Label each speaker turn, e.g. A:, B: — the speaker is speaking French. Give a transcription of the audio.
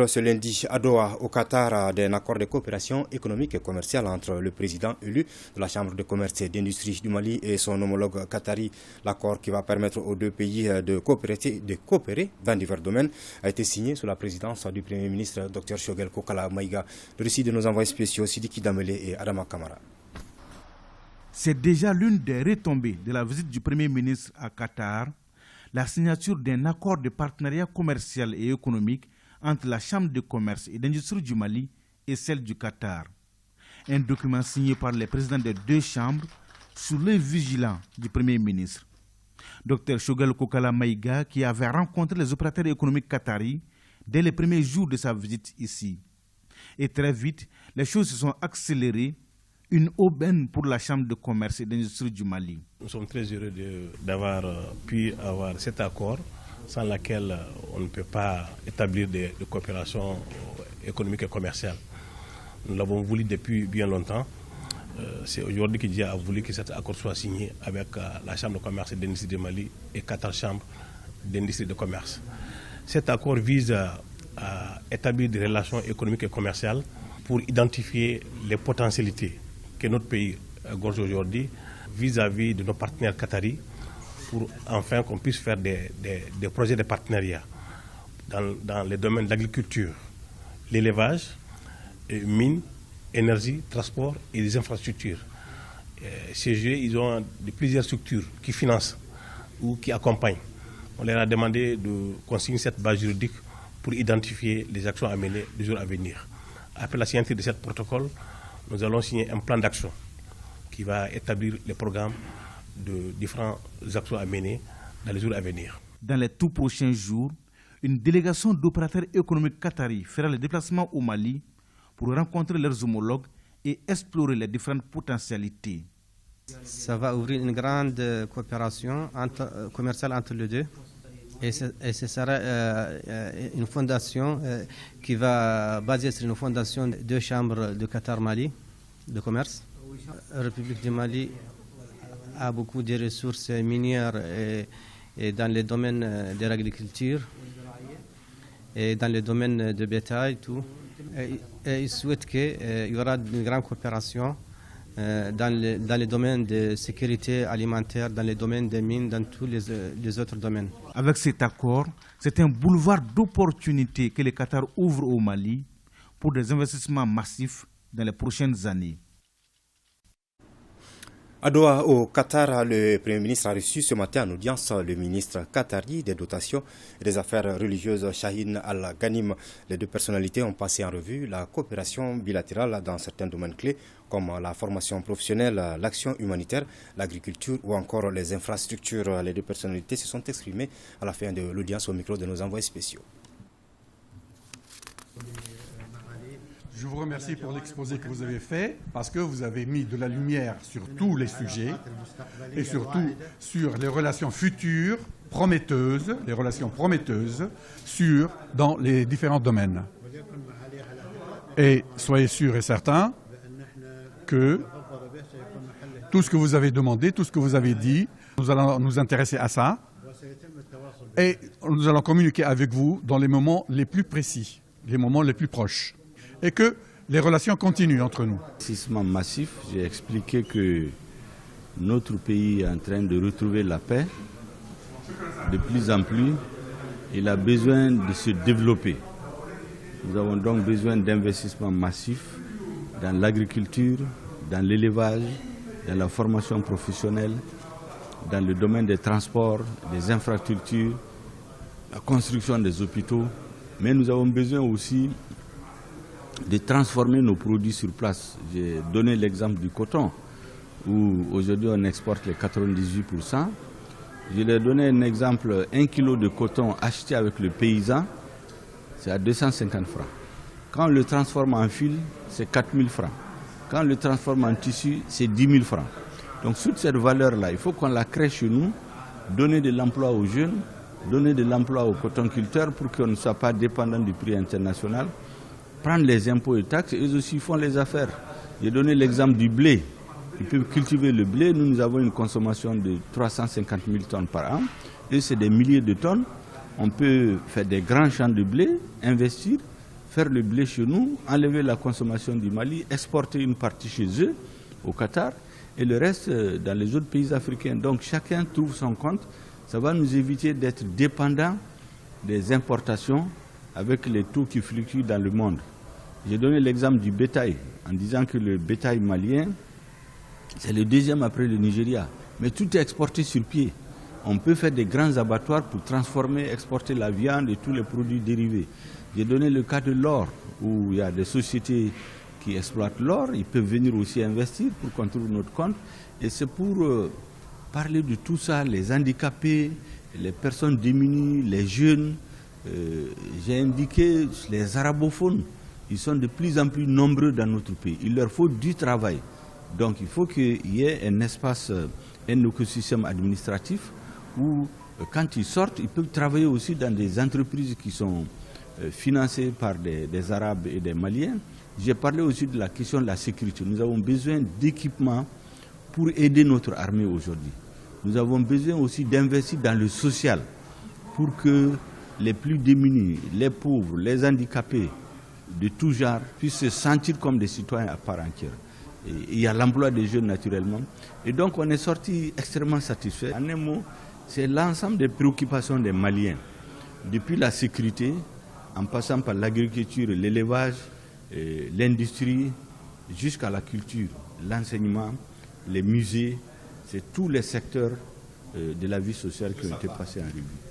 A: Ce lundi, à Doha, au Qatar, d'un accord de coopération économique et commerciale entre le président élu de la Chambre de commerce et d'industrie du Mali et son homologue qatari. L'accord qui va permettre aux deux pays de coopérer dans divers domaines a été signé sous la présidence du Premier ministre Dr Shogel Kokala Maïga. Le récit de nos envoyés spéciaux Sidiki Damele et Adama Kamara.
B: C'est déjà l'une des retombées de la visite du Premier ministre à Qatar, la signature d'un accord de partenariat commercial et économique entre la Chambre de commerce et d'industrie du Mali et celle du Qatar. Un document signé par les présidents des deux chambres sous l'œil vigilant du Premier ministre. Dr Shogel Kokala Maïga, qui avait rencontré les opérateurs économiques qataris dès les premiers jours de sa visite ici. Et très vite, les choses se sont accélérées, une aubaine pour la Chambre de commerce et d'industrie du Mali.
C: Nous sommes très heureux d'avoir pu avoir cet accord, sans laquelle on ne peut pas établir de coopération économique et commerciale. Nous l'avons voulu depuis bien longtemps. C'est aujourd'hui que Dieu a voulu que cet accord soit signé avec la Chambre de commerce et d'industrie du Mali et Qatar Chambre d'industrie et de commerce. Cet accord vise à établir des relations économiques et commerciales pour identifier les potentialités que notre pays gorge aujourd'hui vis-à-vis de nos partenaires qataris, pour enfin qu'on puisse faire des projets de partenariat dans les domaines de l'agriculture, l'élevage, mines, énergie, transport et des infrastructures. Ces jeux, ils ont plusieurs structures qui financent ou qui accompagnent. On leur a demandé de consigner cette base juridique pour identifier les actions à mener les jours à venir. Après la signature de ce protocole, nous allons signer un plan d'action qui va établir les programmes de différentes actions à mener dans les jours à venir.
B: Dans les tout prochains jours, une délégation d'opérateurs économiques qataris fera le déplacement au Mali pour rencontrer leurs homologues et explorer les différentes potentialités.
D: Ça va ouvrir une grande coopération commerciale entre les deux. Et ce sera une fondation qui va baser sur une fondation de deux chambres de Qatar-Mali de commerce. La République du Mali a beaucoup de ressources minières et dans les domaines de l'agriculture et dans les domaines de bétail, tout. Et il souhaite qu'il y aura une grande coopération dans les domaines de sécurité alimentaire, dans les domaines des mines, dans tous les autres domaines.
B: Avec cet accord, c'est un boulevard d'opportunités que le Qatar ouvre au Mali pour des investissements massifs dans les prochaines années.
A: À Doha, au Qatar, le Premier ministre a reçu ce matin en audience le ministre qatari des dotations et des affaires religieuses Shahin Al-Ghanim. Les deux personnalités ont passé en revue la coopération bilatérale dans certains domaines clés comme la formation professionnelle, l'action humanitaire, l'agriculture ou encore les infrastructures. Les deux personnalités se sont exprimées à la fin de l'audience au micro de nos envoyés spéciaux.
E: Je vous remercie pour l'exposé que vous avez fait, parce que vous avez mis de la lumière sur tous les sujets et surtout sur les relations futures, prometteuses, dans les différents domaines. Et soyez sûrs et certains que tout ce que vous avez demandé, tout ce que vous avez dit, nous allons nous intéresser à ça et nous allons communiquer avec vous dans les moments les plus précis, les moments les plus proches. Et que les relations continuent entre nous.
F: Investissement massif, j'ai expliqué que notre pays est en train de retrouver la paix. De plus en plus, il a besoin de se développer. Nous avons donc besoin d'investissements massifs dans l'agriculture, dans l'élevage, dans la formation professionnelle, dans le domaine des transports, des infrastructures, la construction des hôpitaux. Mais nous avons besoin aussi de transformer nos produits sur place. J'ai donné l'exemple du coton, où aujourd'hui on exporte les 98%. Je l'ai donné un exemple, 1 kilo de coton acheté avec le paysan, c'est à 250 francs. Quand on le transforme en fil, c'est 4000 francs. Quand on le transforme en tissu, c'est 10 000 francs. Donc toute cette valeur-là, il faut qu'on la crée chez nous, donner de l'emploi aux jeunes, donner de l'emploi aux cotonculteurs pour qu'on ne soit pas dépendant du prix international. Prendre les impôts et taxes, eux aussi font les affaires. J'ai donné l'exemple du blé. Ils peuvent cultiver le blé. Nous avons une consommation de 350 000 tonnes par an. Et c'est des milliers de tonnes. On peut faire des grands champs de blé, investir, faire le blé chez nous, enlever la consommation du Mali, exporter une partie chez eux, au Qatar, et le reste dans les autres pays africains. Donc chacun trouve son compte. Ça va nous éviter d'être dépendants des importations avec les taux qui fluctuent dans le monde. J'ai donné l'exemple du bétail, en disant que le bétail malien, c'est le deuxième après le Nigeria. Mais tout est exporté sur pied. On peut faire des grands abattoirs pour transformer, exporter la viande et tous les produits dérivés. J'ai donné le cas de l'or, où il y a des sociétés qui exploitent l'or. Ils peuvent venir aussi investir pour qu'on trouve notre compte. Et c'est pour parler de tout ça, les handicapés, les personnes démunies, les jeunes. J'ai indiqué les arabophones. Ils sont de plus en plus nombreux dans notre pays. Il leur faut du travail. Donc il faut qu'il y ait un espace, un écosystème administratif où quand ils sortent, ils peuvent travailler aussi dans des entreprises qui sont financées par des Arabes et des Maliens. J'ai parlé aussi de la question de la sécurité. Nous avons besoin d'équipements pour aider notre armée aujourd'hui. Nous avons besoin aussi d'investir dans le social pour que les plus démunis, les pauvres, les handicapés de tout genre puissent se sentir comme des citoyens à part entière. Et il y a l'emploi des jeunes naturellement. Et donc on est sorti extrêmement satisfait. En un mot, c'est l'ensemble des préoccupations des Maliens, depuis la sécurité, en passant par l'agriculture, l'élevage, l'industrie, jusqu'à la culture, l'enseignement, les musées. C'est tous les secteurs de la vie sociale qui ont été passés en revue.